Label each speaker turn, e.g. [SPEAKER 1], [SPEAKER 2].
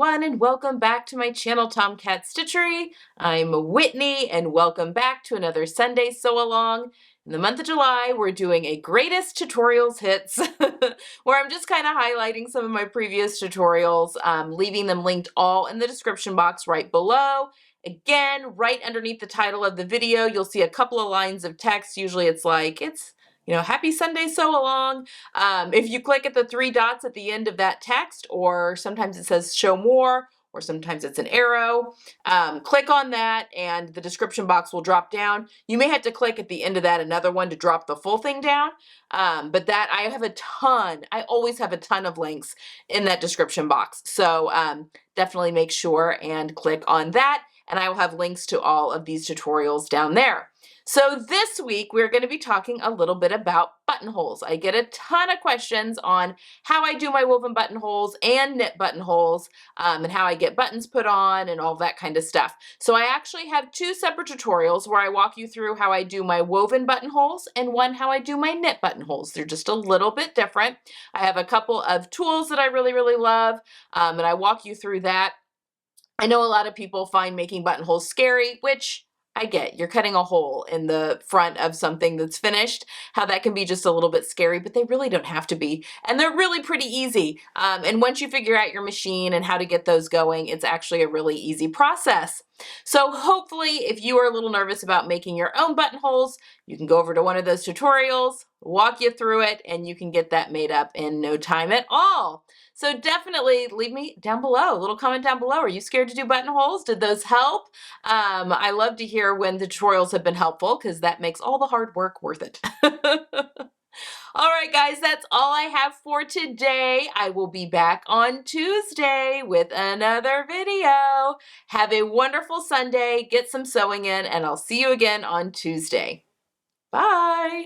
[SPEAKER 1] everyone, and welcome back to my channel, Tomcat Stitchery. I'm Whitney, and welcome back to another Sunday Sew Along. In the month of July, we're doing a greatest tutorials hits, where I'm just kind of highlighting some of my previous tutorials, leaving them linked all in the description box right below. Again, right underneath the title of the video, you'll see a couple of lines of text. Usually it's happy Sunday Sew Along. If you click at the three dots at the end of that text, or sometimes it says show more, or sometimes it's an arrow, click on that and the description box will drop down. You may have to click at the end of that another one to drop the full thing down, but that I have a ton, I always have a ton of links in that description box. So definitely make sure and click on that, and I will have links to all of these tutorials down there. So this week, we're going to be talking a little bit about buttonholes. I get a ton of questions on how I do my woven buttonholes and knit buttonholes, and how I get buttons put on and all that kind of stuff. So I actually have two separate tutorials where I walk you through how I do my woven buttonholes and one how I do my knit buttonholes. They're just a little bit different. I have a couple of tools that I really, really love, and I walk you through that. I know a lot of people find making buttonholes scary, which I get. You're cutting a hole in the front of something that's finished, how that can be just a little bit scary, but they really don't have to be. And they're really pretty easy. And once you figure out your machine and how to get those going, it's actually a really easy process. So hopefully, if you are a little nervous about making your own buttonholes, you can go over to one of those tutorials, walk you through it, and you can get that made up in no time at all. So definitely leave me down below, a little comment down below. Are you scared to do buttonholes? Did those help? I love to hear when the tutorials have been helpful, because that makes all the hard work worth it. All right, guys, that's all I have for today. I will be back on Tuesday with another video. Have a wonderful Sunday, get some sewing in, and I'll see you again on Tuesday. Bye.